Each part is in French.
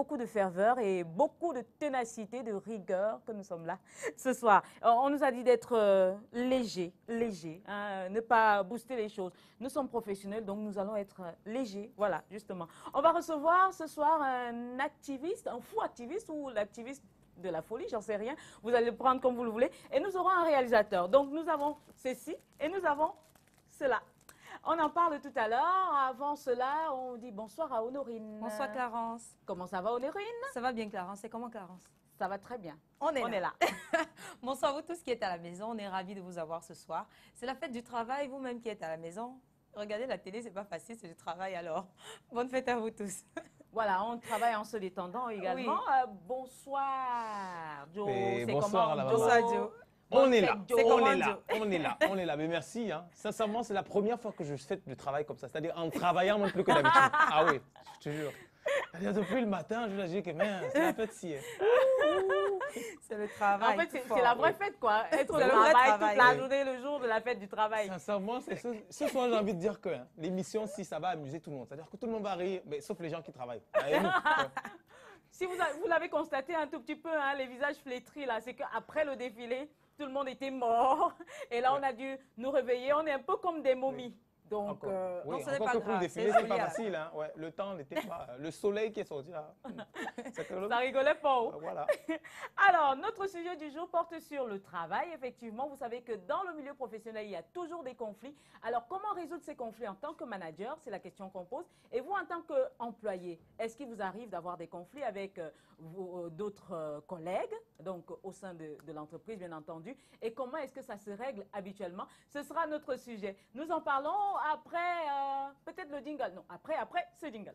beaucoup de ferveur et beaucoup de ténacité, de rigueur que nous sommes là ce soir. On nous a dit d'être léger, hein, ne pas booster les choses. Nous sommes professionnels, donc nous allons être légers. Voilà, justement. On va recevoir ce soir un activiste, un fou activiste ou l'activiste de la folie, j'en sais rien. Vous allez le prendre comme vous le voulez. Et nous aurons un réalisateur. Donc nous avons ceci et nous avons cela. On en parle tout à l'heure. Avant cela, on dit bonsoir à Honorine. Bonsoir Clarence. Comment ça va Honorine? Ça va bien Clarence. Et comment Clarence? Ça va très bien. On est là. Bonsoir à vous tous qui êtes à la maison. On est ravis de vous avoir ce soir. C'est la fête du travail. Vous-même qui êtes à la maison, regardez la télé, c'est pas facile, c'est du travail alors. Bonne fête à vous tous. Voilà, on travaille en se détendant également. Oui. Bonsoir Joe. Bonsoir à la maman. Bonsoir Joe. On est là, Joe. on est là, mais merci. Hein. Sincèrement, c'est la première fois que je fais du travail comme ça, c'est-à-dire en travaillant non plus que d'habitude. Ah oui, je te jure. Depuis le matin, je me dis que c'est la fête si. C'est le travail. En fait, c'est la vraie fête, quoi. Être au C'est le vrai travail travail, toute la oui. journée, le jour de la fête du travail. Sincèrement, ce soir, j'ai envie de dire que l'émission, si ça va amuser tout le monde. C'est-à-dire que tout le monde va rire, mais sauf les gens qui travaillent. Et nous, Si vous l'avez constaté un tout petit peu, hein, les visages flétris, là, c'est qu'après le défilé, tout le monde était mort. Et là, on a dû nous réveiller. On est un peu comme des momies. Donc, oui, non, ce n'est encore pas que pour le grave, défilé, c'est c'est pas joli, facile. Hein. Ouais, le temps n'était pas. Le soleil qui est sorti là. ça rigolait pas. Oh. Voilà. Alors, notre sujet du jour porte sur le travail. Effectivement, vous savez que dans le milieu professionnel, il y a toujours des conflits. Alors, comment résoudre ces conflits en tant que manager? C'est la question qu'on pose. Et vous, en tant qu'employé, est-ce qu'il vous arrive d'avoir des conflits avec d'autres collègues, donc au sein de l'entreprise, bien entendu? Et comment est-ce que ça se règle habituellement? Ce sera notre sujet. Nous en parlons après, peut-être le jingle. Non, après ce jingle.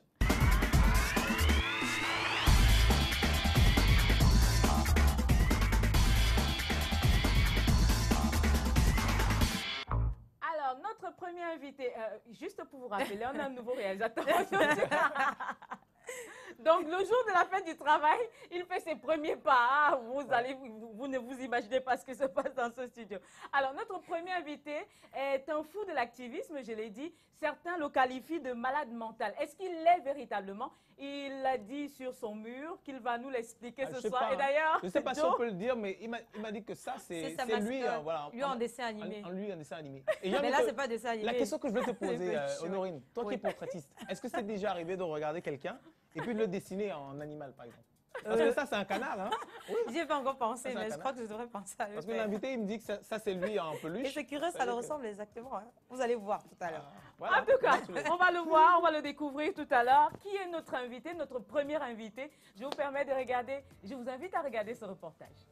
Alors, notre premier invité, juste pour vous rappeler, on a un nouveau réalisateur aujourd'hui. Donc, le jour de la fête du travail, il fait ses premiers pas. Ah, vous ne vous imaginez pas ce qui se passe dans ce studio. Alors, notre premier invité est un fou de l'activisme, je l'ai dit. Certains le qualifient de malade mental. Est-ce qu'il l'est véritablement? Il l'a dit sur son mur, qu'il va nous l'expliquer ce soir. Pas, et d'ailleurs, je ne sais pas si on peut le dire, mais il m'a dit que ça, c'est lui. Voilà, lui en dessin animé. Lui en dessin animé. Et mais là, ce n'est pas dessin animé. La question que je veux te poser, Honorine, toi qui es portraitiste, est-ce que c'est déjà arrivé de regarder quelqu'un et puis de le dessiner en animal, par exemple? Parce que ça, c'est un canard, hein? Oui. J'y ai pas encore pensé, mais je crois que je devrais penser à lui. Parce que l'invité, il me dit que ça c'est lui en peluche. Et c'est curieux, ça le ressemble exactement. Hein. Vous allez voir tout à l'heure. Voilà. En tout cas, on va le voir, on va le découvrir tout à l'heure. Qui est notre invité, notre premier invité? Je vous permets de regarder, je vous invite à regarder ce reportage.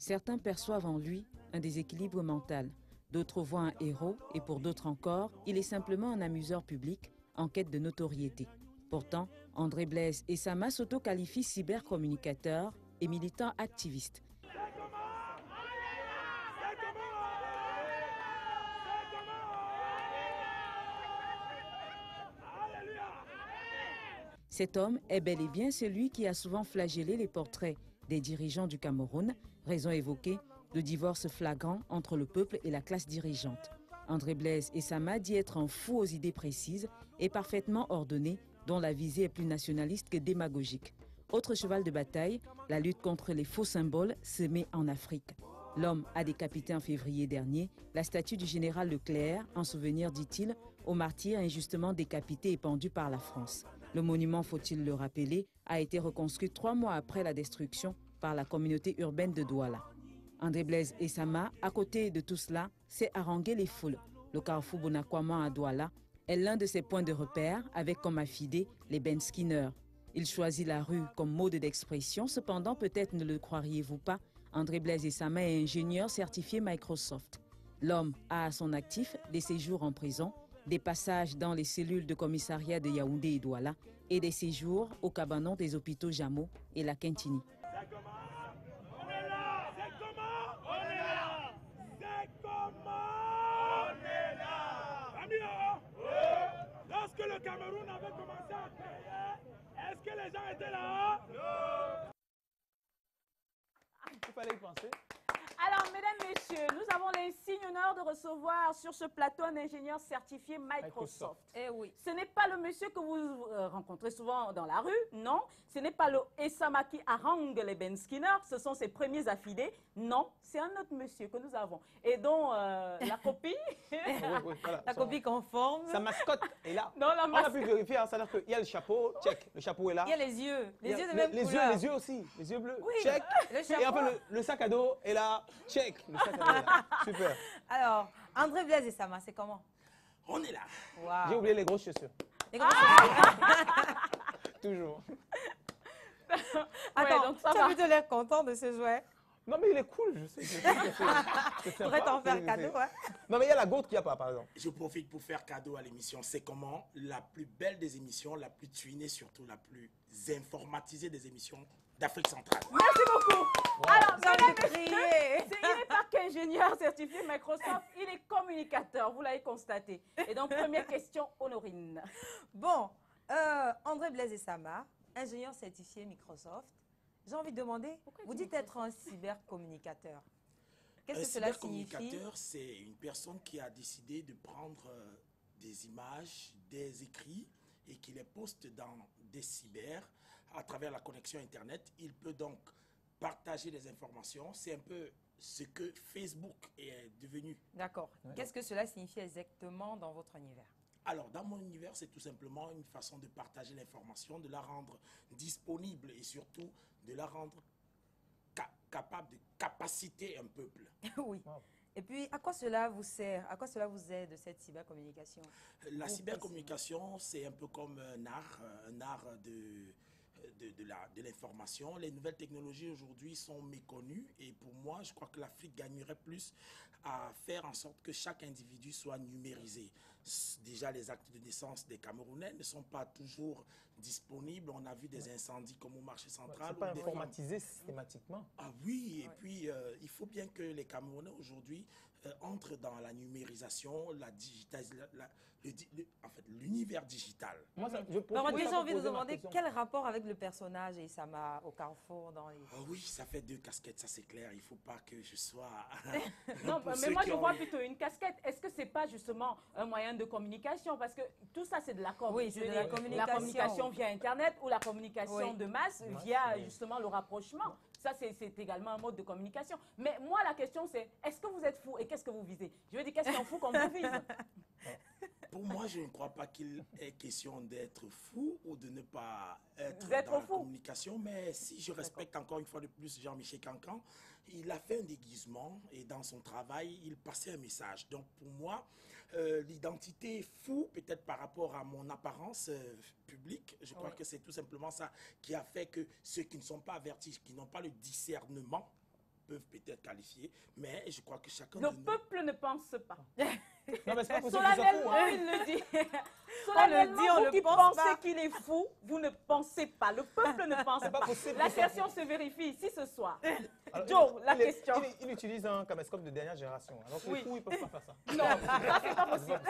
Certains perçoivent en lui un déséquilibre mental, d'autres voient un héros et pour d'autres encore, il est simplement un amuseur public en quête de notoriété. Pourtant, André Blaise Essama s'auto-qualifie cybercommunicateur et militant activiste. Cet homme est bel et bien celui qui a souvent flagellé les portraits des dirigeants du Cameroun, raison évoquée, le divorce flagrant entre le peuple et la classe dirigeante. André Blaise Essama dit être un fou aux idées précises et parfaitement ordonné, dont la visée est plus nationaliste que démagogique. Autre cheval de bataille, la lutte contre les faux symboles semés en Afrique. L'homme a décapité en février dernier la statue du général Leclerc, en souvenir, dit-il, aux martyrs injustement décapités et pendus par la France. Le monument, faut-il le rappeler, a été reconstruit 3 mois après la destruction par la communauté urbaine de Douala. André Blaise Essama, à côté de tout cela, sait haranguer les foules. Le carrefour Bonakwama à Douala est l'un de ses points de repère, avec comme affidés les Ben Skinner. Il choisit la rue comme mode d'expression, cependant, peut-être ne le croiriez-vous pas, André Blaise Essama est ingénieur certifié Microsoft. L'homme a à son actif des séjours en prison, des passages dans les cellules de commissariat de Yaoundé et Douala et des séjours au cabanon des hôpitaux Jamo et la Quintini. Cameroun avait commencé à créer, est-ce que les gens étaient là? Non. Il fallait y penser. Alors, mesdames, messieurs, nous avons l'insigne honneur de recevoir sur ce plateau un ingénieur certifié Microsoft. Eh oui. Ce n'est pas le monsieur que vous rencontrez souvent dans la rue, non. Ce n'est pas le Esama qui harangue les Ben Skinner, ce sont ses premiers affidés. Non, c'est un autre monsieur que nous avons. Et dont la copie... Oui, voilà. La copie conforme. Sa mascotte est là. Non, la On a pu vérifier, hein, c'est-à-dire qu'il y a le chapeau, check, le chapeau est là. Il y a les yeux. Les Il y a yeux de même couleur. les yeux aussi, les yeux bleus, Oui, check. le Et chapeau. enfin, le sac à dos est là, check. Le sac à dos est là. Super. Alors, André Blaise et Sama, c'est comment? On est là. Waouh. J'ai oublié les grosses chaussures. Les gros cheveux. Toujours. Attends, donc ça tu va. as plutôt l'air content de ce jouet. Non, mais il est cool, je sais. C'est sympa, Pourrais t'en faire c'est- cadeau, ouais. Non, mais il y a la goutte qu'il n'y a pas, par exemple. Je profite pour faire cadeau à l'émission. C'est comment la plus belle des émissions, la plus tunée, surtout la plus informatisée des émissions d'Afrique centrale. Merci beaucoup. Alors, J'ai envie de mesdames, messieurs, crier. il n'est pas qu'ingénieur certifié Microsoft, il est communicateur, vous l'avez constaté. Et donc, première question, Honorine. Bon, André Blaise et Sama, ingénieur certifié Microsoft. J'ai envie de demander, vous dites être un cybercommunicateur. Qu'est-ce que cela signifie? Cybercommunicateur, c'est une personne qui a décidé de prendre des images, des écrits et qui les poste dans des cyber à travers la connexion Internet. Il peut donc partager des informations. C'est un peu ce que Facebook est devenu. D'accord. Qu'est-ce que cela signifie exactement dans votre univers? Alors, dans mon univers, c'est tout simplement une façon de partager l'information, de la rendre disponible et surtout de la rendre capable de capaciter un peuple. Oui. Et puis, à quoi cela vous sert? À quoi cela vous aide, cette cybercommunication? La Pour cybercommunication, c'est un peu comme un art de l'information. Les nouvelles technologies aujourd'hui sont méconnues et pour moi, je crois que l'Afrique gagnerait plus à faire en sorte que chaque individu soit numérisé. Déjà, les actes de naissance des Camerounais ne sont pas toujours disponibles. On a vu des incendies comme au marché central. C'est pas ou des- informatisé systématiquement. Ah oui, et puis il faut bien que les Camerounais aujourd'hui entrent dans la numérisation, la digitalisation, en fait, l'univers digital. Moi, ça, Alors, oui, j'ai ça envie de peut poser ma demander question. quel rapport avec le personnage et Sama au carrefour dans les... Ah oui, ça fait deux casquettes, ça c'est clair. Il ne faut pas que je sois... Non, Pour mais ceux moi, qui je ont vois eu- plutôt une casquette. Est-ce que c'est pas justement un moyen de communication? Parce que tout ça, c'est de la com. Oui, Je c'est veux de la dire, communication. La communication via Internet ou la communication Oui. de masse via justement le rapprochement. Ça, c'est également un mode de communication. Mais moi, la question, c'est est-ce que vous êtes fou et qu'est-ce que vous visez? Je veux dire, qu'est-ce qu'on fout qu'on vous vise? Pour moi, je ne crois pas qu'il est question d'être fou ou de ne pas être Vous êtes dans la fou. communication. Mais si je respecte encore une fois de plus Jean-Michel Cancan, il a fait un déguisement et dans son travail, il passait un message. Donc pour moi, l'identité fou, peut-être par rapport à mon apparence publique, je crois que c'est tout simplement ça qui a fait que ceux qui ne sont pas avertis, qui n'ont pas le discernement, peuvent peut-être qualifier, mais je crois que chacun Le de nous... peuple ne pense pas. Non, mais c'est pas possible que ce soit fou, Solennellement, hein. il le dit. On Solennellement, le dit, on vous ne qui pense pensez pas. qu'il est fou, vous ne pensez pas. Le peuple ne pense C'est pas possible La que ce soit question se vérifie ici ce soir. Alors, Joe, la il est- question. Il utilise un caméscope de dernière génération. Alors que Oui. les fous, ils ne peuvent pas faire ça. Non, ça, c'est pas possible.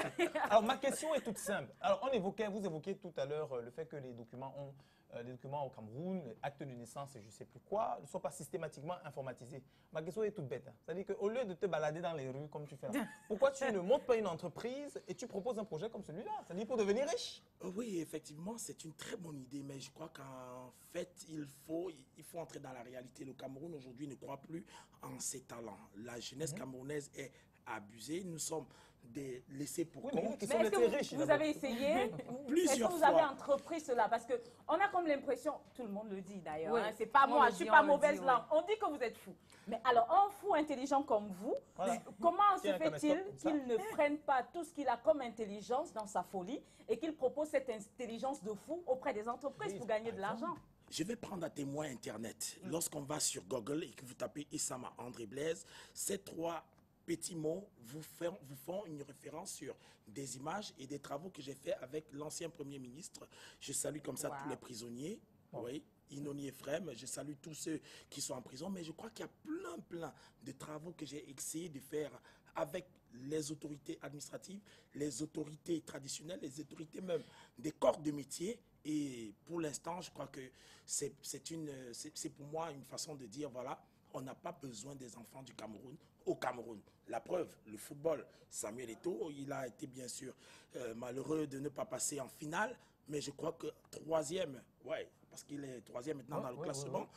Alors, ma question est toute simple. Alors, vous évoquiez tout à l'heure le fait que les documents au Cameroun, les actes de naissance et je ne sais plus quoi, ne sont pas systématiquement informatisés. Ma question est toute bête. Hein. C'est-à-dire qu'au lieu de te balader dans les rues comme tu fais là, pourquoi tu ne montes pas une entreprise et tu proposes un projet comme celui-là? C'est-à-dire pour devenir riche. Oui, effectivement, c'est une très bonne idée, mais je crois qu'en fait, il faut entrer dans la réalité. Le Cameroun aujourd'hui ne croit plus en ses talents. La jeunesse camerounaise est abusée. Nous sommes des laissés pour Oui, mais compte. qui Mais sont est-ce les que riches. vous d'abord. avez essayé? Est-ce que Plusieurs vous avez fois. entrepris cela? Parce qu'on a comme l'impression, tout le monde le dit d'ailleurs, Oui, hein, c'est pas on moi, le je suis dit, pas on le mauvaise dit, là. On dit que vous êtes fou. Mais alors, un fou intelligent comme vous, Voilà. comment se Tiens, un fait-il caméscope comme ça. qu'il ne prenne pas tout ce qu'il a comme intelligence dans sa folie et qu'il propose cette intelligence de fou auprès des entreprises Oui, pour gagner par de l'argent? Je vais prendre à témoin Internet. Lorsqu'on va sur Google et que vous tapez Esama André Blaise, ces trois petits mots vous font une référence sur des images et des travaux que j'ai fait avec l'ancien Premier ministre. Je salue comme ça tous les prisonniers. Oui, Inoni Ephraim, je salue tous ceux qui sont en prison, mais je crois qu'il y a plein de travaux que j'ai essayé de faire avec les autorités administratives, les autorités traditionnelles, les autorités même des corps de métier. Et pour l'instant, je crois que c'est pour moi une façon de dire, voilà, on n'a pas besoin des enfants du Cameroun au Cameroun. La preuve, le football, Samuel Eto'o, il a été bien sûr malheureux de ne pas passer en finale, mais je crois que troisième, ouais, parce qu'il est troisième maintenant dans le classement.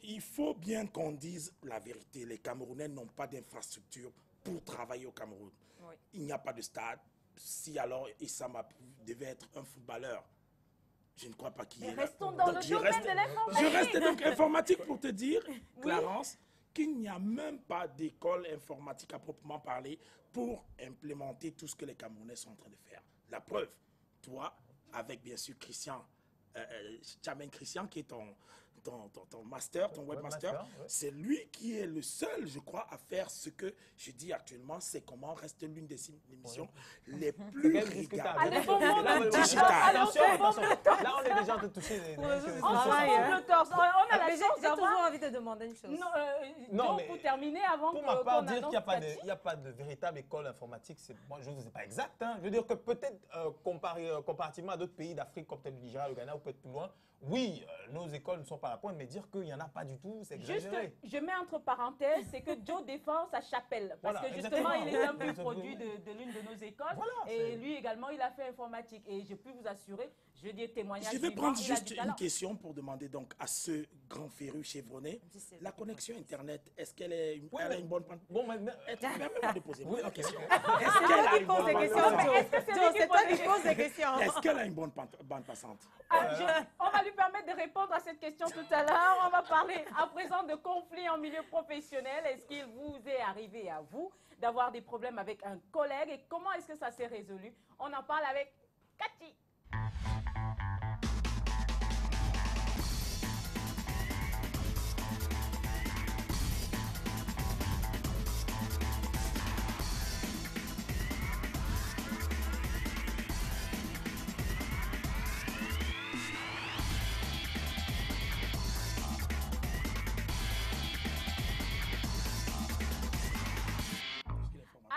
Il faut bien qu'on dise la vérité. Les Camerounais n'ont pas d'infrastructure pour travailler au Cameroun. Oui. Il n'y a pas de stade. Si alors Issa Mapou devait être un footballeur, je ne crois pas qu'il y ait... Restons dans le domaine de l'informatique. Je reste donc informatique pour te dire, Clarence, qu'il n'y a même pas d'école informatique à proprement parler pour implémenter tout ce que les Camerounais sont en train de faire. La preuve, toi, avec bien sûr Christian, Tchamen Christian, qui est ton master, ton webmaster, c'est lui qui est le seul, je crois, à faire ce que je dis actuellement, c'est comment reste l'une des émissions les plus regardées. Allez, bon monde digital. Attention, là, on est déjà en train de toucher les... On se bombe le torse. On a la chance J'ai toujours d'avoir... envie de demander une chose. Non, Donc, mais pour terminer, avant pour qu'on ma part, dire annonce qu'il Cathy. n'y a pas de véritable école informatique, moi, je ne sais pas exact. Hein. Je veux dire que peut-être comparativement à d'autres pays d'Afrique, comme peut-être le Nigeria, le Ghana ou peut-être plus loin, oui, nos écoles ne sont pas à la pointe, mais dire qu'il n'y en a pas du tout, c'est exagéré. Juste, je mets entre parenthèses, c'est que Joe défend sa chapelle. Parce Voilà, que justement, il est un peu exactement. produit de l'une de nos écoles. Voilà, et lui également, il a fait informatique. Et je peux vous assurer, je veux dire témoignage. Je vais vivant, prendre il a juste du une talent. question pour demander donc à ce grand féru chevronné. La connexion Internet, est-ce qu'elle elle a une bonne... Bon, maintenant... Permets-moi de poser une question. C'est toi qui poses des questions, Joe. C'est toi qui poses des questions. Est-ce qu'elle a une bonne bande passante? On va lui permettre de répondre à cette question tout à l'heure. On va parler à présent de conflits en milieu professionnel. Est-ce qu'il vous est arrivé à vous d'avoir des problèmes avec un collègue et comment est-ce que ça s'est résolu? On en parle avec Cathy.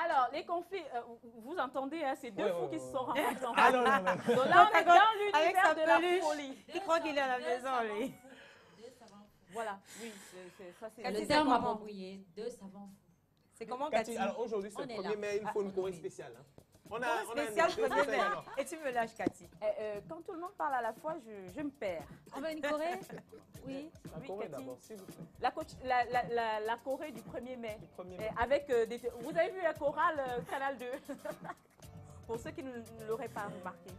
Alors, les conflits, vous entendez, hein, c'est deux fous qui se sont rencontrés. Ah non, non, non. Donc là, on est dans Avec sa l'univers de la peluche. folie. Il croit qu'il est à la maison, lui. Voilà, oui, ça c'est... Cathy, Le terme approprié, deux savants fous. C'est comment, Cathy, Cathy? alors aujourd'hui, c'est On le est 1er là. mai, il faut une choré oui. spéciale. Hein. Spécial invité, premier mai. alors. Et tu me lâches, Cathy. Quand tout le monde parle à la fois, je me perds. On veut une Corée? Oui. La Oui, choré Cathy. d'abord, s'il vous plaît. La Corée du 1er mai. Du 1er mai. Avec vous avez vu la chorale Canal 2 pour ceux qui ne l'auraient pas remarqué.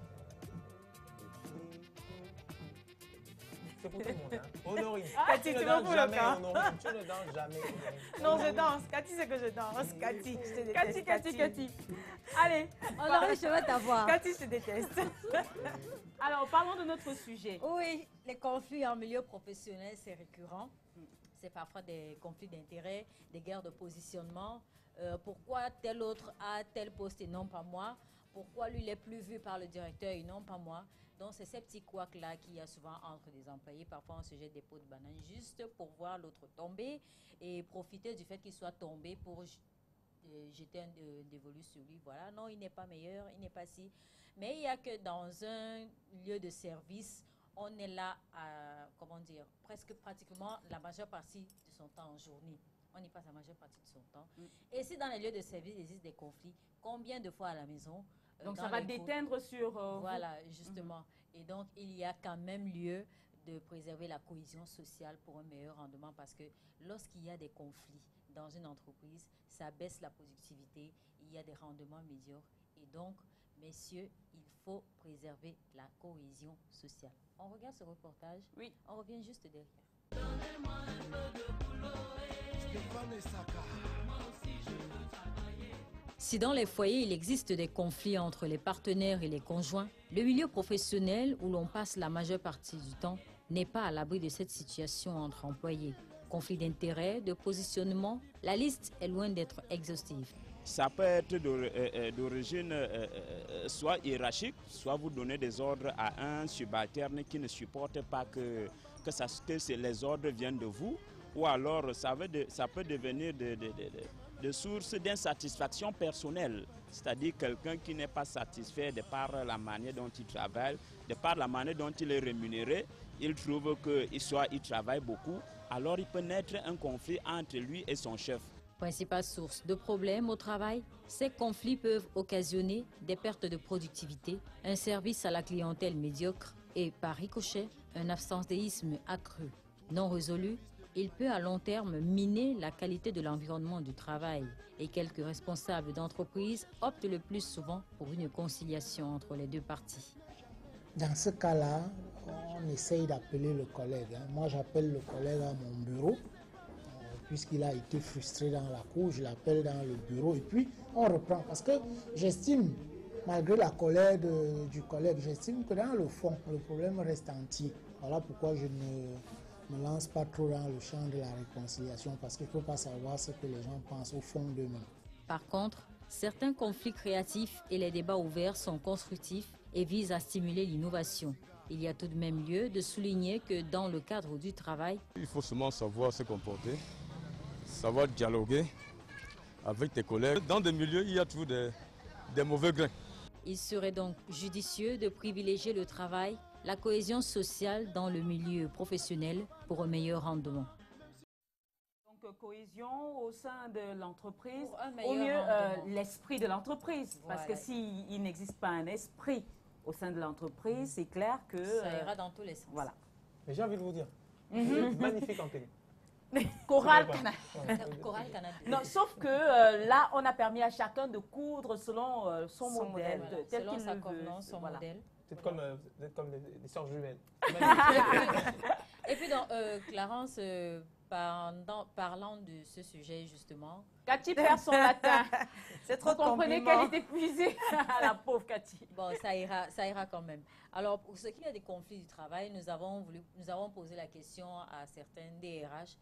C'est pour tout le monde. Hein. Honorine. Cathy, Tu tu ne me danses fous le jamais, camp. Honorine. Tu ne danses jamais, Honorine. Non, je danse. Cathy, c'est que je danse. Cathy, je te déteste. Cathy. Allez, Honoré, je veux t'avoir. Cathy, je te déteste. alors parlons de notre sujet. Oui, les conflits en milieu professionnel, c'est récurrent. C'est parfois des conflits d'intérêts, des guerres de positionnement. Pourquoi tel autre a tel poste et non pas moi? Pourquoi lui, il est plus vu par le directeur et non pas moi? Donc, c'est ces petits couacs-là qu'il y a souvent entre des employés. Parfois, on se jette des pots de banane juste pour voir l'autre tomber et profiter du fait qu'il soit tombé pour jeter un dévolu sur lui. Voilà, non, il n'est pas meilleur, il n'est pas si. Mais il n'y a que dans un lieu de service, on est là à, comment dire, presque pratiquement la majeure partie de son temps en journée. On y passe la majeure partie de son temps. Et si dans les lieux de service, il existe des conflits, combien de fois à la maison Donc dans ça va les groupes, déteindre sur voilà, justement. Et donc, il y a quand même lieu de préserver la cohésion sociale pour un meilleur rendement parce que lorsqu'il y a des conflits dans une entreprise, ça baisse la productivité, il y a des rendements médiocres. Et donc, messieurs, il faut préserver la cohésion sociale. On regarde ce reportage. Oui. On revient juste derrière. Si dans les foyers, il existe des conflits entre les partenaires et les conjoints, le milieu professionnel où l'on passe la majeure partie du temps n'est pas à l'abri de cette situation entre employés. Conflits d'intérêts, de positionnement, la liste est loin d'être exhaustive. Ça peut être d'origine soit hiérarchique, soit vous donnez des ordres à un subalterne qui ne supporte pas que les ordres viennent de vous, ou alors ça peut devenir de source d'insatisfaction personnelle. C'est-à-dire quelqu'un qui n'est pas satisfait de par la manière dont il travaille, de par la manière dont il est rémunéré. Il trouve qu'il travaille beaucoup, alors il peut naître un conflit entre lui et son chef. Principale source de problèmes au travail, ces conflits peuvent occasionner des pertes de productivité, un service à la clientèle médiocre et, par ricochet, un absentéisme accru. Non résolu, il peut à long terme miner la qualité de l'environnement du travail. Et quelques responsables d'entreprise optent le plus souvent pour une conciliation entre les deux parties. Dans ce cas-là, on essaye d'appeler le collègue. Moi, j'appelle le collègue à mon bureau. Puisqu'il a été frustré dans la cour, je l'appelle dans le bureau et puis on reprend. Parce que j'estime, malgré la colère du collègue, j'estime que dans le fond, le problème reste entier. Voilà pourquoi je ne me lance pas trop dans le champ de la réconciliation, parce qu'il ne faut pas savoir ce que les gens pensent au fond d'eux-mêmes. Par contre, certains conflits créatifs et les débats ouverts sont constructifs et visent à stimuler l'innovation. Il y a tout de même lieu de souligner que dans le cadre du travail, il faut seulement savoir se comporter, savoir dialoguer avec tes collègues. Dans des milieux, il y a toujours des mauvais grains. Il serait donc judicieux de privilégier le travail, la cohésion sociale dans le milieu professionnel pour un meilleur rendement. Donc, cohésion au sein de l'entreprise, Au mieux l'esprit de l'entreprise. Voilà. Parce que s'il n'existe pas un esprit au sein de l'entreprise, c'est clair que... Ça ira dans tous les sens. Voilà. Mais j'ai envie de vous dire, vous êtes magnifique en télé. Chorale Canada. Chorale Canada. Non, sauf que là, on a permis à chacun de coudre selon son modèle, Voilà. tel Selon qu'il sa le veut. convenance, son modèle. Vous êtes comme des sœurs jumelles. Et puis, donc, Clarence, parlant de ce sujet, justement. Cathy perd son latin. C'est trop Vous comprenez qu'elle est épuisée, la pauvre Cathy. Bon, ça ira quand même. Alors, pour ce qui est des conflits du travail, nous avons posé la question à certains DRH.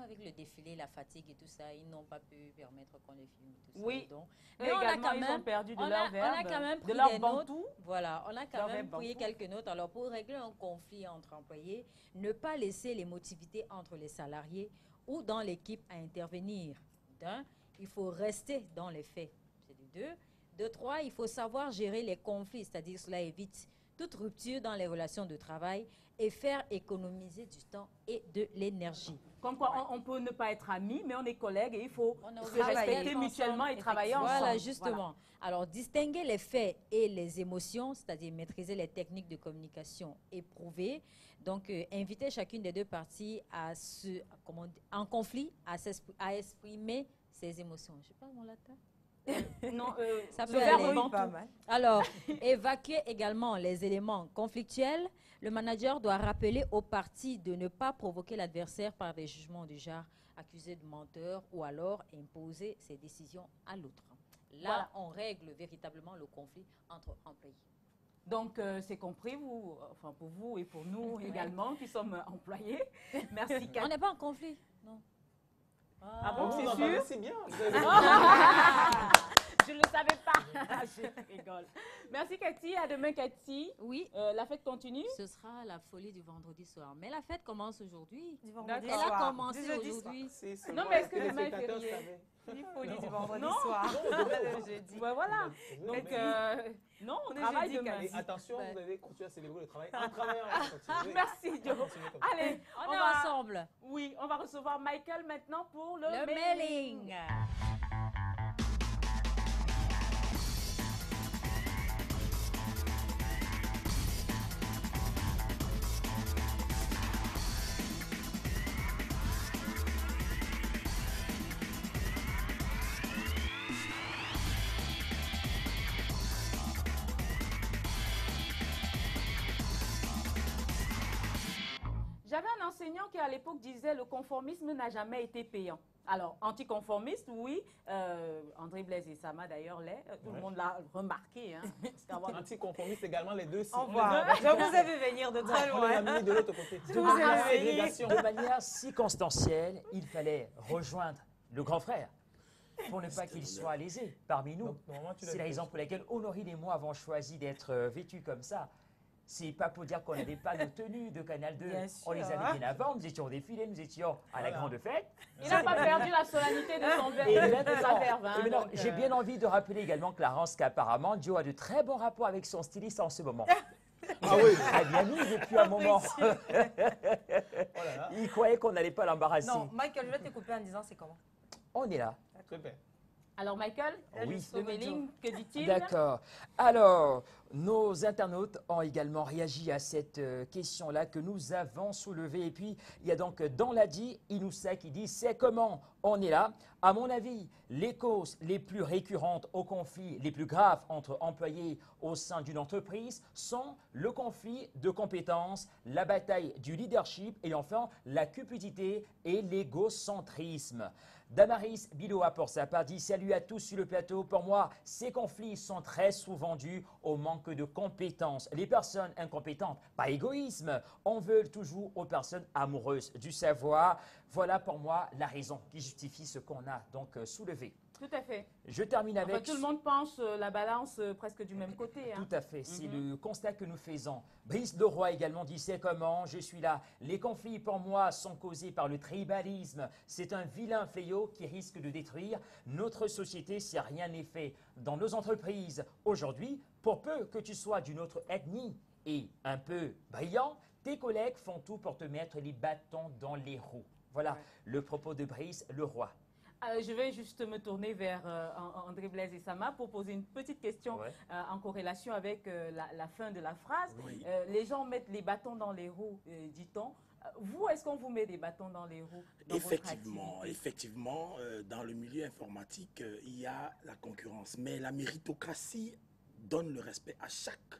Avec le défilé, la fatigue et tout ça, ils n'ont pas pu permettre qu'on les filme tout ça. Oui. Donc, Mais également, ils ont perdu de leur verbe, on a quand même pris de leur des bantou. notes. Voilà, on a quand même pris quelques notes. Alors, pour régler un conflit entre employés, ne pas laisser l'émotivité entre les salariés ou dans l'équipe à intervenir. D'un, il faut rester dans les faits. C'est de deux. De trois, il faut savoir gérer les conflits, c'est-à-dire cela évite toute rupture dans les relations de travail et faire économiser du temps et de l'énergie. Comme quoi, on peut ne pas être amis, mais on est collègues et il faut se travailler respecter mutuellement et travailler ensemble. Voilà, justement. Voilà. Alors, distinguer les faits et les émotions, c'est-à-dire maîtriser les techniques de communication éprouvées. Donc, inviter chacune des deux parties en conflit à exprimer ses émotions. Je ne sais pas mon latin. Non, ça peut aller pas mal. Alors, évacuer également les éléments conflictuels. Le manager doit rappeler aux parties de ne pas provoquer l'adversaire par des jugements du genre accusé de menteur ou alors imposer ses décisions à l'autre. Là, voilà, on règle véritablement le conflit entre employés. Donc, c'est compris, enfin pour vous et pour nous également, qui sommes employés. Merci, Cathy. On n'est pas en conflit, non. Ah bon, c'est sûr? C'est bien. Je ne le savais pas. Je rigole. Merci, Cathy. À demain, Cathy. Oui. La fête continue? Ce sera la folie du vendredi soir. Mais la fête commence aujourd'hui. Elle a commencé aujourd'hui. Non, mais est-ce que demain est férié? Folie du vendredi non, soir. Le jeudi. Ouais, voilà. Donc, non, on travaille demain. Et attention, vous avez continué à célébrer le travail en travaillant. Merci, Joe. Allez, on est ensemble. Oui, on va recevoir Michael maintenant pour le mailing. J'avais un enseignant qui, à l'époque, disait le conformisme n'a jamais été payant. Alors, anticonformiste, oui. André Blaise et Sama, d'ailleurs, tout le monde l'a remarqué. Hein. Anticonformiste également, les deux. Au revoir. Je vous ai vu venir de très loin. On les a mis de l'autre côté. Je vous ai vu venir. De manière circonstancielle, il fallait rejoindre le grand frère pour ne pas qu'il soit lésé parmi nous. C'est la raison pour laquelle Honorine et moi avons choisi d'être vêtus comme ça. C'est pas pour dire qu'on n'avait pas nos tenues de Canal 2. Bien On les sûr. avait bien avant, nous étions au défilé, nous étions à la grande fête. Il n'a pas perdu la solennité de son verbe. Et de maintenant, sa verve, hein, et maintenant, donc, j'ai bien envie de rappeler également, Clarence, qu'apparemment, Joe a de très bons rapports avec son styliste en ce moment. Ah oui. Très bien mis depuis un moment. Voilà. Il croyait qu'on n'allait pas l'embarrasser. Non, Michael, je vais te couper en disant c'est comment. On est là. Super. Alors, Michael, Oui. de Méling, que dit-il? D'accord. Alors, nos internautes ont également réagi à cette question-là que nous avons soulevée. Et puis, il y a donc dans la dit, Inoussa qui dit « C'est comment on est là ?» À mon avis, les causes les plus récurrentes aux conflits les plus graves entre employés au sein d'une entreprise sont le conflit de compétences, la bataille du leadership et enfin la cupidité et l'égocentrisme. Damaris Biloa, pour sa part, dit « Salut à tous sur le plateau. Pour moi, ces conflits sont très souvent dus au manque de compétences. Les personnes incompétentes, pas égoïsme, en veulent toujours aux personnes amoureuses du savoir. Voilà pour moi la raison qui justifie ce qu'on a donc soulevé. » Tout à fait. Je termine avec... Enfin, tout le monde pense la balance presque du même côté. Hein. Tout à fait, c'est le constat que nous faisons. Brice Leroy également dit « C'est comment, je suis là. Les conflits pour moi sont causés par le tribalisme. C'est un vilain fléau qui risque de détruire notre société si rien n'est fait. Dans nos entreprises, aujourd'hui, pour peu que tu sois d'une autre ethnie et un peu brillant, tes collègues font tout pour te mettre les bâtons dans les roues. » Voilà le propos de Brice Leroy. Je vais juste me tourner vers André Blaise et Sama pour poser une petite question en corrélation avec la fin de la phrase. Oui. Les gens mettent les bâtons dans les roues, dit-on. Vous, est-ce qu'on vous met des bâtons dans les roues dans Effectivement, votre activité? effectivement, dans le milieu informatique, il y a la concurrence. Mais la méritocratie donne le respect à chaque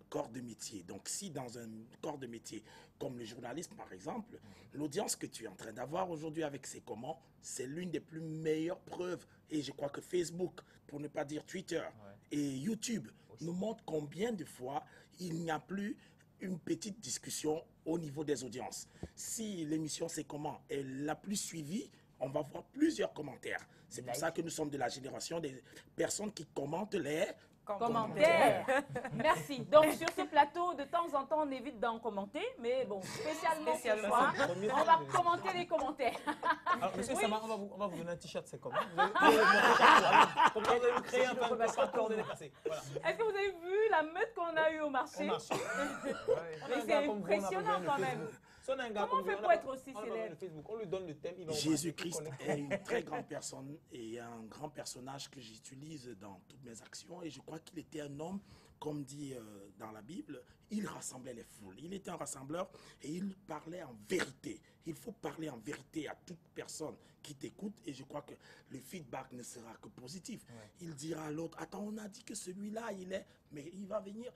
corps de métier. Donc, si dans un corps de métier, comme le journalisme par exemple, l'audience que tu es en train d'avoir aujourd'hui avec C'est comment, c'est l'une des plus meilleures preuves. Et je crois que Facebook, pour ne pas dire Twitter et YouTube, nous montrent combien de fois il n'y a plus une petite discussion au niveau des audiences. Si l'émission C'est comment est la plus suivie, on va voir plusieurs commentaires. C'est pour ça que nous sommes de la génération des personnes qui commentent les commentaires. Merci. Donc, sur ce plateau, de temps en temps, on évite d'en commenter, mais bon, spécialement ce soir, on va commenter les commentaires. Alors, monsieur Sama, on va vous donner un t-shirt, c'est comment? Vous allez vous créer un peu de passé. Voilà. Est-ce que vous avez vu la meute qu'on a eue au marché? Mais c'est impressionnant quand même. Comment on fait pour être aussi célèbre? On lui donne le thème. Jésus-Christ est une très grande personne et un grand personnage que j'utilise dans toutes mes actions. Et je crois qu'il était un homme, comme dit dans la Bible, il rassemblait les foules. Il était un rassembleur et il parlait en vérité. Il faut parler en vérité à toute personne qui t'écoute et je crois que le feedback ne sera que positif. Il dira à l'autre, attends, on a dit que celui-là, il est, mais il va venir.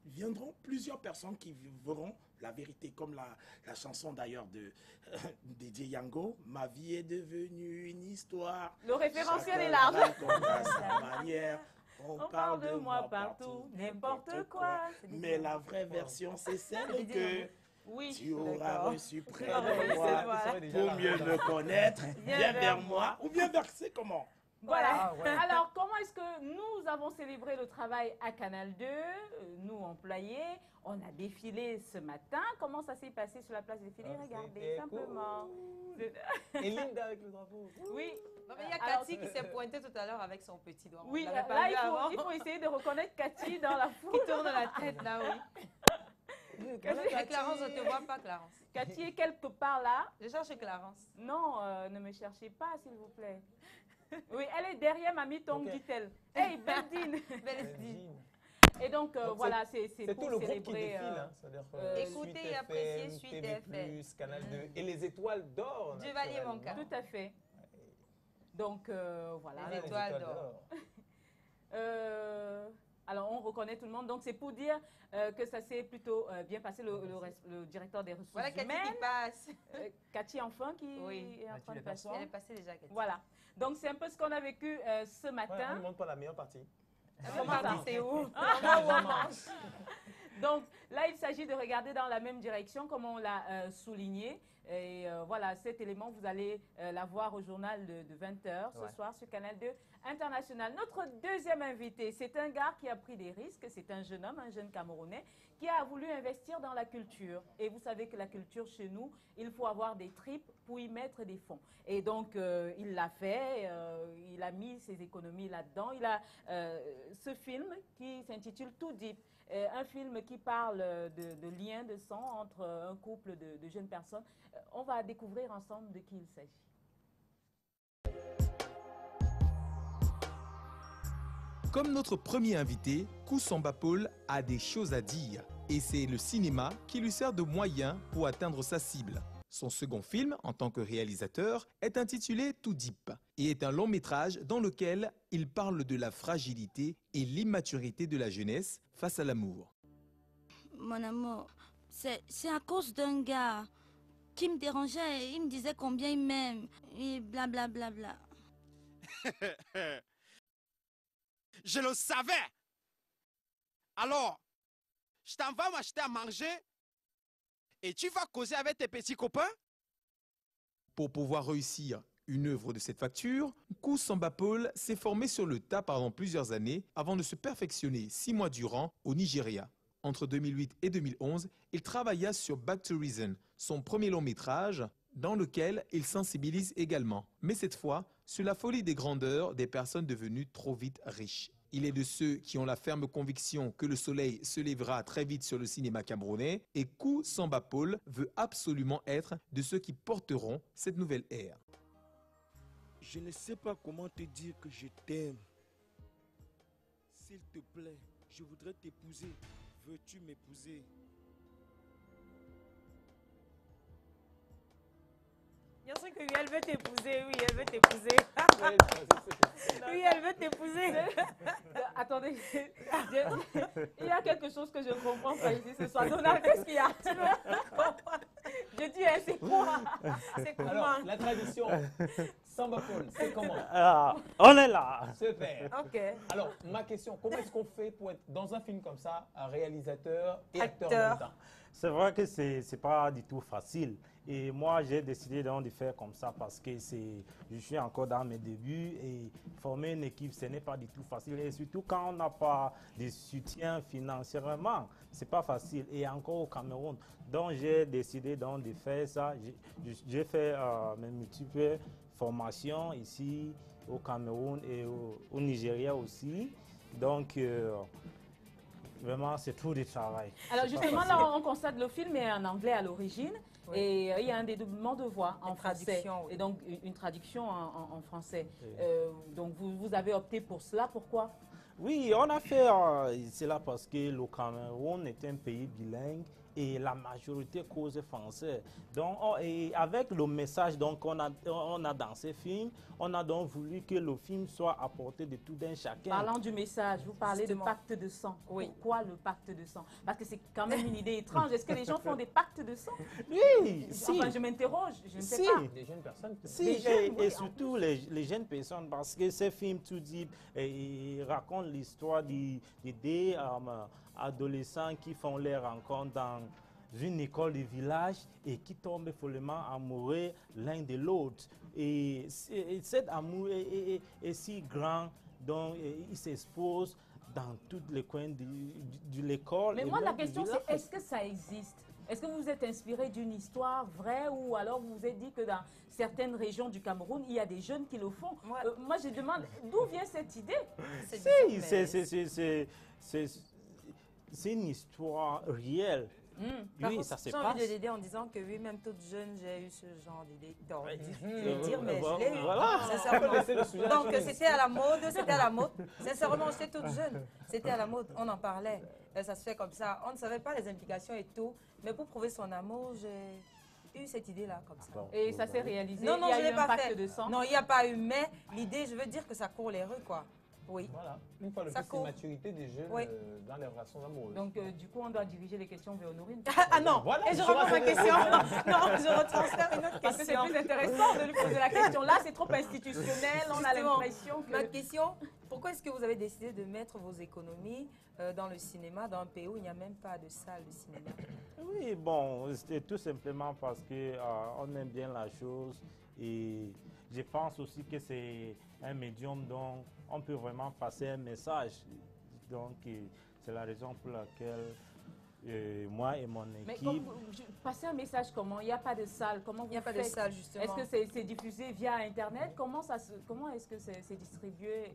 Viendront plusieurs personnes qui verront la vérité, comme la chanson d'ailleurs de Didier Yango, « Ma vie est devenue une histoire ». Le référentiel est large. À sa manière, on parle de moi partout, n'importe quoi. Mais la vraie version, c'est celle que tu auras reçue près Ah, de moi pour mieux me connaître. Viens vers moi. Ou bien verser comment? Voilà. Alors, comment est-ce que nous avons célébré le travail à Canal 2, nous employés? On a défilé ce matin. Comment ça s'est passé sur la place des défilés? Regardez, simplement. Et Linda avec le drapeau. Oui. Non, mais il y a Cathy qui s'est pointée tout à l'heure avec son petit doigt. Oui, On l'avait pas là, vu avant. il faut essayer de reconnaître Cathy dans la foule. Qui tourne la tête là, oui. Mais Clarence, je ne te vois pas, Clarence. Cathy est quelque part là. Je cherche Clarence. Non, ne me cherchez pas, s'il vous plaît. Oui, elle est derrière Mamie Tong, dit-elle. Hey, Beldine. Et donc, voilà, c'est pour tout le groupe qui célébrer... défile. Hein. Écoutez et appréciez Suite FM. Canal 2 et les étoiles d'or. Du Valier, mon cas. Tout à fait. Donc, voilà. Les étoiles d'or. Alors, on reconnaît tout le monde. Donc, c'est pour dire que ça s'est plutôt bien passé. Le directeur des ressources voilà Cathy humaines. qui passe. Cathy, enfin, qui est en train de passer. Elle est passée déjà, Cathy. Voilà. Donc, c'est un peu ce qu'on a vécu ce matin. On ne montre pas la meilleure partie. C'est où? Donc, là, il s'agit de regarder dans la même direction, comme on l'a souligné. Et voilà, cet élément, vous allez l'avoir au journal de 20h ce soir sur Canal 2 International. Notre deuxième invité, c'est un gars qui a pris des risques. C'est un jeune homme, un jeune Camerounais, qui a voulu investir dans la culture. Et vous savez que la culture chez nous, il faut avoir des tripes pour y mettre des fonds. Et donc, il l'a fait, il a mis ses économies là-dedans. Il a ce film qui s'intitule Too Deep. Un film qui parle de liens de sang entre un couple de jeunes personnes. On va découvrir ensemble de qui il s'agit. Comme notre premier invité, Kusamba Paul a des choses à dire. Et c'est le cinéma qui lui sert de moyen pour atteindre sa cible. Son second film, en tant que réalisateur, est intitulé Too Deep et est un long métrage dans lequel il parle de la fragilité et l'immaturité de la jeunesse face à l'amour. Mon amour, c'est à cause d'un gars qui me dérangeait et il me disait combien il m'aime et blablabla. Bla, bla, bla. Je le savais. Alors, je t'en vais m'acheter à manger et tu vas causer avec tes petits copains? Pour pouvoir réussir une œuvre de cette facture, Kusamba Paul s'est formé sur le tas pendant plusieurs années avant de se perfectionner 6 mois durant au Nigeria. Entre 2008 et 2011, il travailla sur Back to Reason, son premier long métrage, dans lequel il sensibilise également, mais cette fois sur la folie des grandeurs des personnes devenues trop vite riches. Il est de ceux qui ont la ferme conviction que le soleil se lèvera très vite sur le cinéma camerounais et Kusamba Paul veut absolument être de ceux qui porteront cette nouvelle ère. Je ne sais pas comment te dire que je t'aime. S'il te plaît, je voudrais t'épouser. Veux-tu m'épouser? Bien sûr que oui, elle veut t'épouser, oui, elle veut t'épouser. Oui, elle veut t'épouser. Attendez, il y a quelque chose que je ne comprends pas ici ce soir. Donald, qu'est-ce qu'il y a? Je dis, hein, c'est quoi? C'est comment? Alors, la tradition, Samba Paul, c'est comment? Alors, on est là. Super. Ok. Alors, ma question, comment est-ce qu'on fait pour être dans un film comme ça, un réalisateur et acteur en même temps? C'est vrai que c'est pas du tout facile. Et moi, j'ai décidé de faire comme ça parce que je suis encore dans mes débuts et former une équipe, ce n'est pas du tout facile. Et surtout quand on n'a pas de soutien financièrement, c'est pas facile. Et encore au Cameroun. Donc, j'ai décidé de faire ça. J'ai fait mes multiples formations ici au Cameroun et au Nigeria aussi. Donc, vraiment, c'est tout du travail. Alors justement, là, on constate le film est en anglais à l'origine. Oui. Et il y a un dédoublement de voix en français. Oui. Et donc, une traduction en français. Oui. Donc, vous avez opté pour cela. Pourquoi? Oui, on a fait cela parce que le Cameroun est un pays bilingue et la majorité cause français. Donc, et avec le message qu'on a dans ces films, on a donc voulu que le film soit à portée de tout d'un chacun. Parlant du message, vous parlez justement de pacte de sang. Oui. Pourquoi le pacte de sang? Parce que c'est quand même une idée étrange. Est-ce que les gens font des pactes de sang? Oui, si. Enfin, je m'interroge, je ne sais pas. Des jeunes personnes. Si, jeunes, et surtout les jeunes personnes, parce que ces films Too Deep racontent l'histoire des adolescents qui font les rencontres dans une école de village et qui tombent follement amoureux l'un de l'autre. Et cet amour est si grand, donc il s'expose dans tous les coins de l'école. Mais moi, la question, c'est est-ce que ça existe? Est-ce que vous vous êtes inspiré d'une histoire vraie ou alors vous vous êtes dit que dans certaines régions du Cameroun, il y a des jeunes qui le font? Moi, je demande d'où vient cette idée? C'est une histoire réelle. Oui, ça se passe. J'ai envie de l'aider en disant que oui, même toute jeune, j'ai eu ce genre d'idée. Je vais dire, mais je l'ai eu. Voilà. Sincèrement. Donc, c'était à la mode, c'était à la mode. Sincèrement, j'étais toute jeune. C'était à la mode, on en parlait. Ça se fait comme ça. On ne savait pas les implications et tout. Mais pour prouver son amour, j'ai eu cette idée-là comme ça. Et ça s'est réalisé? Non, non, il y a je ne l'ai pas pacte fait. De sang. Non, il n'y a pas eu. Mais l'idée, je veux dire que ça court les rues, quoi. Oui. Voilà. Une fois de plus, c'est maturité des jeunes dans les relations amoureuses. Donc, du coup, on doit diriger les questions vers Honorine. Ah non, voilà, et je reprends ma question. Non, je retransfère une autre question. Parce que c'est plus intéressant de lui poser la question. Là, c'est trop institutionnel. On a l'impression que... Ma question, pourquoi est-ce que vous avez décidé de mettre vos économies dans le cinéma, dans un pays où il n'y a même pas de salle de cinéma? Oui, bon, c'est tout simplement parce qu'on aime bien la chose et je pense aussi que c'est un médium dont on peut vraiment passer un message. Donc, c'est la raison pour laquelle moi et mon équipe... Mais passer un message comment? Il n'y a pas de salle. Comment vous faites? Il n'y a pas de salle, justement. Est-ce que c'est diffusé via Internet? Comment est-ce que c'est distribué?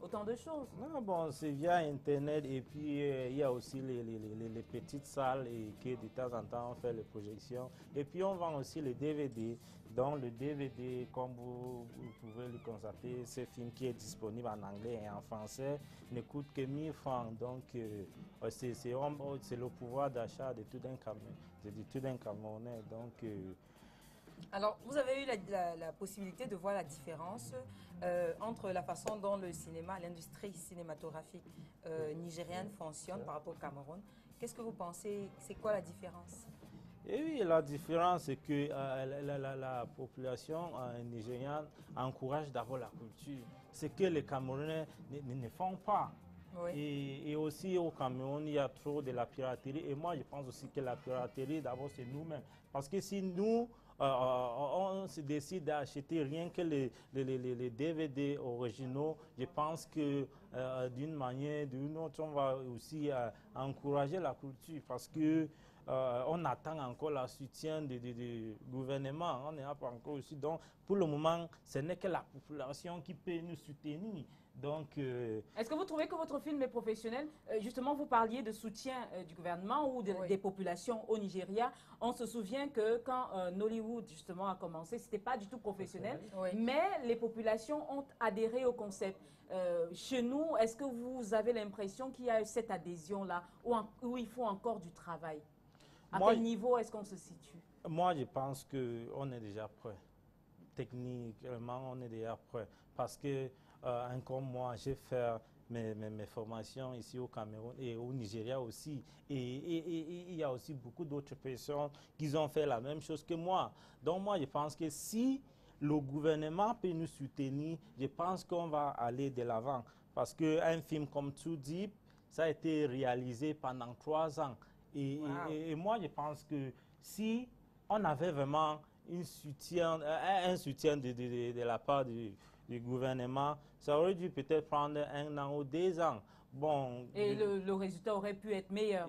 Autant de choses. Non, bon, c'est via Internet et puis il y a aussi les petites salles et qui de temps en temps on fait les projections. Et puis on vend aussi les DVD. Donc le DVD, comme vous pouvez le constater, c'est un film qui est disponible en anglais et en français, ne coûte que 1000 francs. Donc c'est le pouvoir d'achat de tout un Camerounais. Donc, alors, vous avez eu la possibilité de voir la différence entre la façon dont le cinéma, l'industrie cinématographique nigérienne fonctionne par rapport au Cameroun. Qu'est-ce que vous pensez? C'est quoi la différence? Et oui, la différence, c'est que la population nigériane encourage d'abord la culture. Ce que les Camerounais ne font pas. Oui. Et aussi au Cameroun, il y a trop de la piraterie. Et moi, je pense aussi que la piraterie, d'abord, c'est nous-mêmes. Parce que si nous, on se décide d'acheter rien que les DVD originaux, je pense que d'une manière ou d'une autre, on va aussi encourager la culture parce que on attend encore le soutien du gouvernement. On n'est pas encore aussi. Donc, pour le moment, ce n'est que la population qui peut nous soutenir. Donc, est-ce que vous trouvez que votre film est professionnel? Justement, vous parliez de soutien du gouvernement ou des populations au Nigeria. On se souvient que quand Nollywood, justement, a commencé, ce n'était pas du tout professionnel, mais les populations ont adhéré au concept. Chez nous, est-ce que vous avez l'impression qu'il y a cette adhésion-là où il faut encore du travail? À quel niveau est-ce qu'on se situe? Moi, je pense qu'on est déjà prêt. Techniquement, on est déjà prêt. Parce que, comme moi, j'ai fait mes formations ici au Cameroun et au Nigeria aussi. Et il y a aussi beaucoup d'autres personnes qui ont fait la même chose que moi. Donc, moi, je pense que si le gouvernement peut nous soutenir, je pense qu'on va aller de l'avant. Parce qu'un film comme Too Deep, ça a été réalisé pendant 3 ans. Et moi, je pense que si on avait vraiment un soutien de la part du gouvernement, ça aurait dû peut-être prendre 1 an ou 2 ans. Bon, et le résultat aurait pu être meilleur.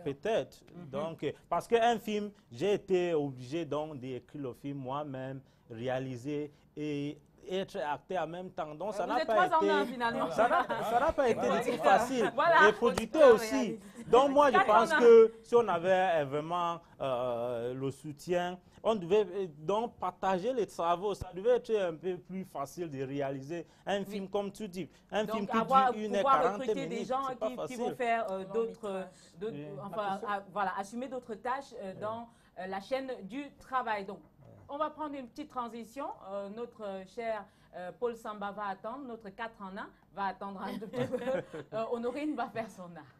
Peut-être. Donc, parce qu'un film, j'ai été obligé donc d'écrire le film moi-même, réaliser et être acteur en même temps. Donc, ça n'a pas été, ça n'a pas été facile. Les producteurs aussi. Donc, moi, je pense que si on avait vraiment le soutien, on devait donc partager les travaux. Ça devait être un peu plus facile de réaliser un film comme Too Deep. Un film qui dure 1h40 minutes. Des gens qui vont faire assumer d'autres tâches dans la chaîne du travail. Donc, on va prendre une petite transition. Notre cher Paul Samba va attendre. Notre 4 en 1 va attendre un petit peu. Honorine va faire son art.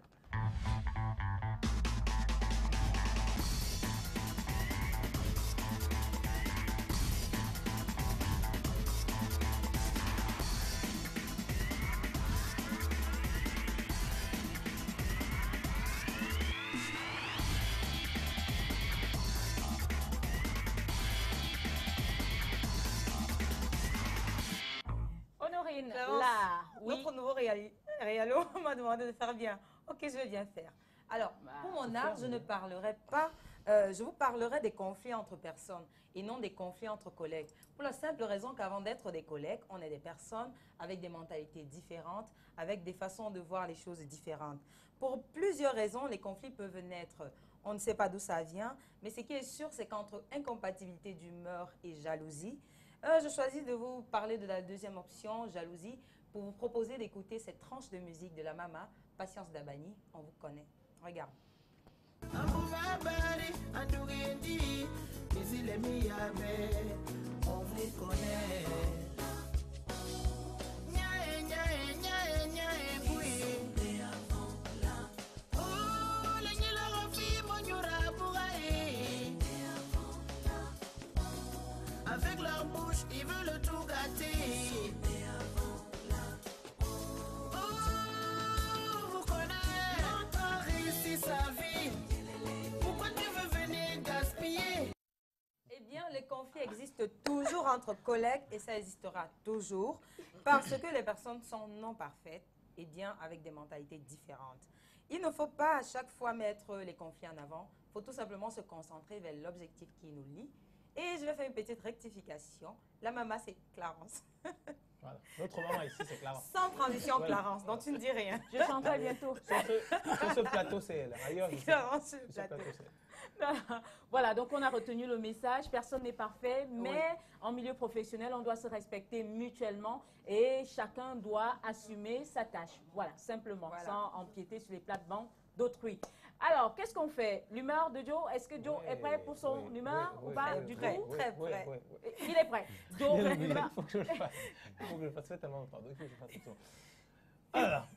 Là, notre nouveau réalo m'a demandé de faire bien. Ok, je vais bien faire. Alors, pour mon art, je ne parlerai pas, je vous parlerai des conflits entre personnes et non des conflits entre collègues. Pour la simple raison qu'avant d'être des collègues, on est des personnes avec des mentalités différentes, avec des façons de voir les choses différentes. Pour plusieurs raisons, les conflits peuvent naître. On ne sait pas d'où ça vient, mais ce qui est sûr, c'est qu'entre incompatibilité d'humeur et jalousie, je choisis de vous parler de la deuxième option, jalousie, pour vous proposer d'écouter cette tranche de musique de la Mama, Patience Dabani. On vous connaît. Regarde. On vous connaît. Avec leur bouche, ils veulent tout gâter. Oh, vous connaissez, l'autre réussit sa vie. Pourquoi tu veux venir gaspiller? Eh bien, les conflits existent toujours entre collègues et ça existera toujours parce que les personnes sont non parfaites et bien avec des mentalités différentes. Il ne faut pas à chaque fois mettre les conflits en avant. Il faut tout simplement se concentrer vers l'objectif qui nous lie. Et je vais faire une petite rectification. La maman, c'est Clarence. Voilà. Notre maman ici, c'est Clarence. Sans transition, Voilà. Clarence, donc tu ne dis rien. Je chanterai bientôt. Sur ce plateau, c'est elle. Ailleurs, je sais pas. Sur ce plateau, c'est elle. Voilà, donc on a retenu le message. Personne n'est parfait, mais en milieu professionnel, on doit se respecter mutuellement et chacun doit assumer sa tâche. Voilà, simplement, sans empiéter sur les plates-bandes d'autrui. Alors, qu'est-ce qu'on fait? L'humeur de Joe, est-ce que Joe est prêt pour son humeur ou pas du tout? Très prêt. Il est prêt. Joe, il faut que je le fasse. Il faut que je le fasse. Fais tellement pardon. Il faut que je le fasse tout le temps. Alors,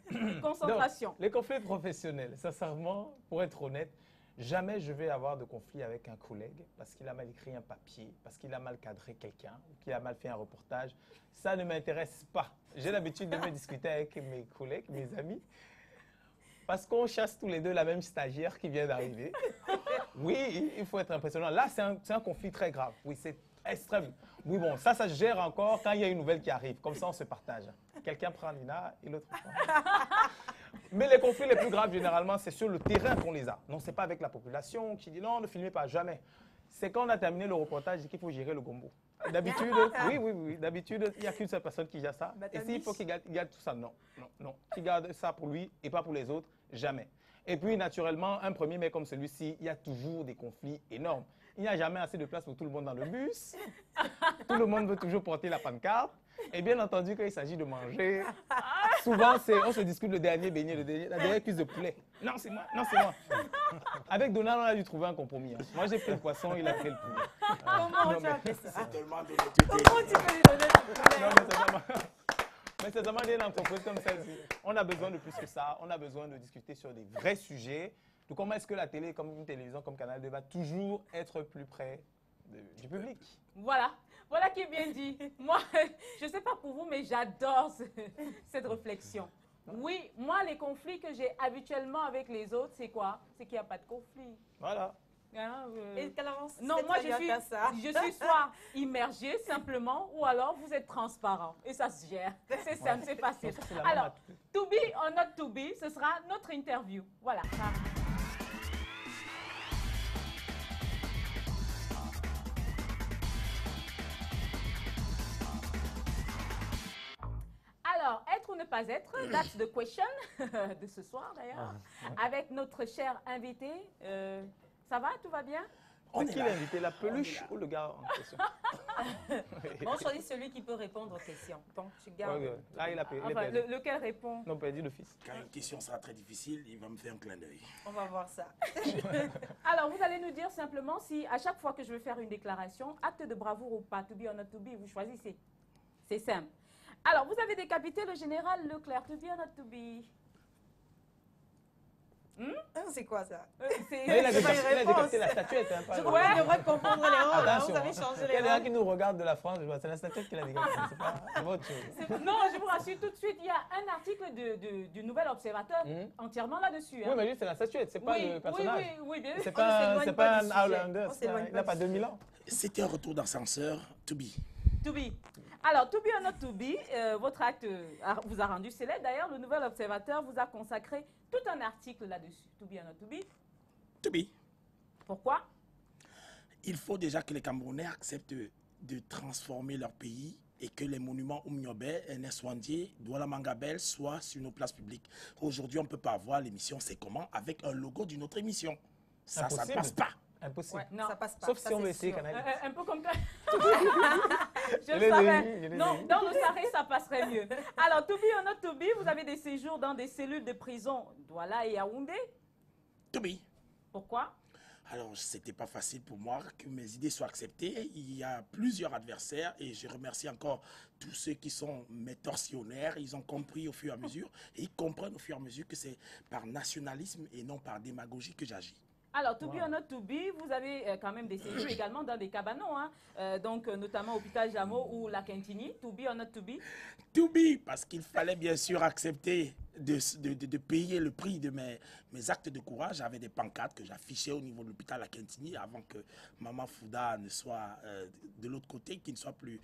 concentration. Donc, les conflits professionnels, sincèrement, pour être honnête, jamais je vais avoir de conflit avec un collègue parce qu'il a mal écrit un papier, parce qu'il a mal cadré quelqu'un, ou qu'il a mal fait un reportage. Ça ne m'intéresse pas. J'ai l'habitude de me discuter avec mes collègues, mes amis, parce qu'on chasse tous les deux la même stagiaire qui vient d'arriver. Oui, il faut être impressionnant. Là, c'est un conflit très grave. Oui, c'est extrême. Oui, bon, ça se gère encore quand il y a une nouvelle qui arrive. Comme ça, on se partage. Quelqu'un prend Nina et l'autre prend. Mais les conflits les plus graves, généralement, c'est sur le terrain qu'on les a. Non, ce n'est pas avec la population qui dit non, ne filmez pas, jamais. C'est quand on a terminé le reportage et qu'il faut gérer le gombo. D'habitude, oui, d'habitude, il n'y a qu'une seule personne qui gère ça. Et s'il faut qu'il garde tout ça, non. Qu'il garde ça pour lui et pas pour les autres, jamais. Et puis, naturellement, un 1er mai comme celui-ci, il y a toujours des conflits énormes. Il n'y a jamais assez de place pour tout le monde dans le bus. Tout le monde veut toujours porter la pancarte. Et bien entendu, quand il s'agit de manger, souvent, on se discute le dernier beignet, la dernière cuisse de poulet. Non, c'est moi, non, c'est moi. Avec Donald, on a dû trouver un compromis. Hein. Moi, j'ai pris le poisson, il a pris le poulet. Comment tu as fait ça? C'est tellement donné. Comment tu peux lui donner le poulet? Mais c'est vraiment une entreprise comme celle-ci. On a besoin de plus que ça. On a besoin de discuter sur des vrais sujets. Donc, comment est-ce que la télé, comme une télévision, comme Canal 2, va toujours être plus près du public? Voilà. Voilà qui est bien dit. Moi, je ne sais pas pour vous, mais j'adore cette réflexion. Oui, moi, les conflits que j'ai habituellement avec les autres, c'est quoi? C'est qu'il n'y a pas de conflit. Voilà. Hein, Et Clarence, non, moi, je suis soit immergée simplement, ou alors vous êtes transparent. Et ça se gère. C'est simple, c'est facile. Alors, to be or not to be, ce sera notre interview. Voilà. Alors, être ou ne pas être, that's the question de ce soir d'ailleurs, avec notre cher invité. Ça va, tout va bien? C'est qui l'invité, la peluche ou le gars en question? On choisit celui qui peut répondre aux questions. Donc, tu gardes. Là, il a perdu. Enfin, lequel répond? Non, perdu d'office. Quand une question sera très difficile, il va me faire un clin d'œil. On va voir ça. Alors, vous allez nous dire simplement si à chaque fois que je vais faire une déclaration, acte de bravoure ou pas, to be or not to be, vous choisissez. C'est simple. Alors, vous avez décapité le général Leclerc, to be or not to be? C'est quoi ça? Il a décapité la statuette. Hein, je crois qu'on devrait comprendre les rôles. Vous avez changé les rôles. Il y en a qui nous regardent de la France. C'est la statuette qu'il a décapitée. C'est pas autre chose. Non, je vous rassure tout de suite. Il y a un article du Nouvel Observateur entièrement là-dessus. Hein. Oui, mais lui, c'est la statuette. C'est pas le personnage. Oui, bien sûr. C'est pas un Highlander. Il n'a pas 2000 ans. C'était un retour d'ascenseur. To be. To be. Alors, to be or not to be, votre acte vous a rendu célèbre. D'ailleurs, le Nouvel Observateur vous a consacré tout un article là-dessus. To be or not to be? To be. Pourquoi? Il faut déjà que les Camerounais acceptent de transformer leur pays et que les monuments Oumniobe, Neswandie, Douala Mangabel soient sur nos places publiques. Aujourd'hui, on ne peut pas avoir l'émission C'est comment avec un logo d'une autre émission. Ça ne passe pas. Impossible. Ouais, non, ça passe pas. Sauf si on veut essayer Canal. Un peu comme ça. Je le savais. Non, dans le Saré, ça passerait mieux. Alors, to be or not to be, vous avez des séjours dans des cellules de prison, Douala et Yaoundé. To be. Pourquoi? Alors, c'était pas facile pour moi que mes idées soient acceptées. Il y a plusieurs adversaires et je remercie encore tous ceux qui sont mes tortionnaires. Ils ont compris au fur et à mesure et ils comprennent au fur et à mesure que c'est par nationalisme et non par démagogie que j'agis. Alors, to be or not to be, vous avez quand même des séjours également dans des cabanons, hein, donc notamment Hôpital Jameau ou la Quintini. To be or not to be? To be, parce qu'il fallait bien sûr accepter de payer le prix de mes actes de courage. J'avais des pancartes que j'affichais au niveau de l'hôpital La Quintini avant que Maman Fouda ne soit de l'autre côté, qu'il ne soit plus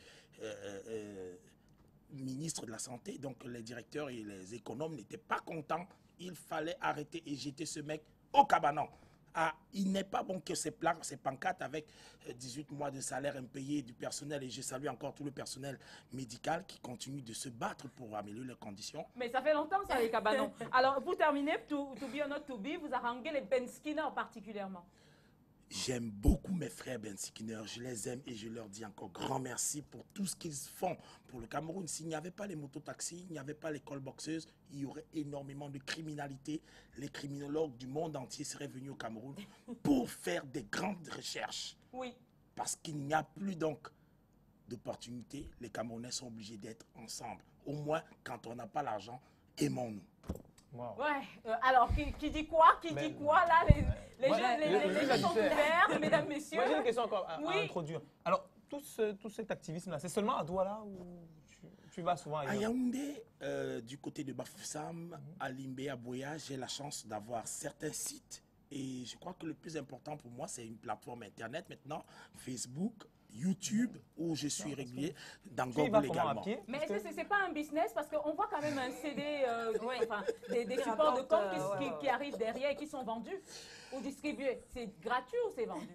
ministre de la Santé. Donc les directeurs et les économes n'étaient pas contents. Il fallait arrêter et jeter ce mec au cabanon. Ah, il n'est pas bon que ces pancartes avec 18 mois de salaire impayé du personnel, et je salue encore tout le personnel médical qui continue de se battre pour améliorer les conditions. Mais ça fait longtemps ça, les cabanons. Alors, pour terminer, to be or not to be, vous haranguez les Ben Skinner particulièrement. J'aime beaucoup mes frères Ben Skinner, je les aime et je leur dis encore grand merci pour tout ce qu'ils font pour le Cameroun. S'il n'y avait pas les mototaxis, il n'y avait pas les call-boxeuses, il y aurait énormément de criminalité. Les criminologues du monde entier seraient venus au Cameroun pour faire des grandes recherches. Oui. Parce qu'il n'y a plus donc d'opportunités, les Camerounais sont obligés d'être ensemble. Au moins, quand on n'a pas l'argent, aimons-nous. Wow. Ouais, alors qui dit quoi? Qui dit quoi là? Les jeux sont ouverts, mesdames, messieurs. Moi j'ai une question encore à introduire. Alors, tout cet activisme-là, c'est seulement à Douala ou tu vas souvent ailleurs? À Yaoundé, du côté de Bafoussam, à Limbé, à Boya, j'ai la chance d'avoir certains sites. Et je crois que le plus important pour moi, c'est une plateforme Internet maintenant, Facebook, YouTube, où je suis régulier, dans Google également. Mais est-ce que ce n'est pas un business? Parce qu'on voit quand même un CD, enfin, des supports de com qui arrivent derrière et qui sont vendus ou distribués. C'est gratuit ou c'est vendu?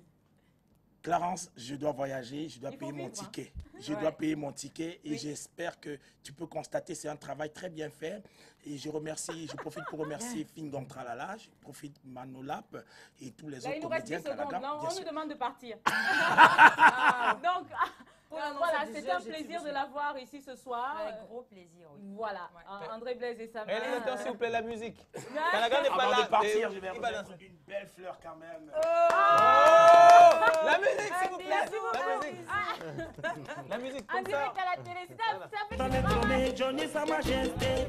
Clarence, je dois voyager, je dois payer mon ticket. Je dois payer mon ticket et j'espère que tu peux constater c'est un travail très bien fait. Et je profite pour remercier Fingong Tralala, je profite Manolap et tous les autres comédiens. On nous demande de partir. Donc, voilà, c'était un plaisir de l'avoir ici ce soir. Avec gros plaisir, oui. Voilà, André Blaise et Sama. Réalisateur, s'il vous plaît, la musique. Avant de partir, je vais remettre une belle fleur quand même. La musique, s'il vous plaît. La musique, comme ça. En direct à la télé, ça fait Johnny, Sa Majesté.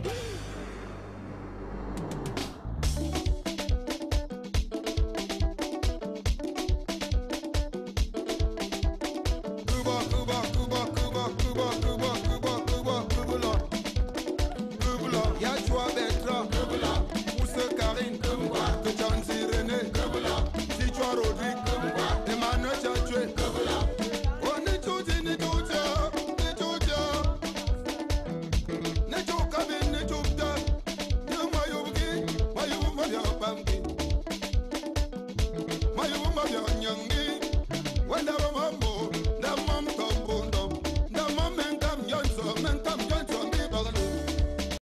Young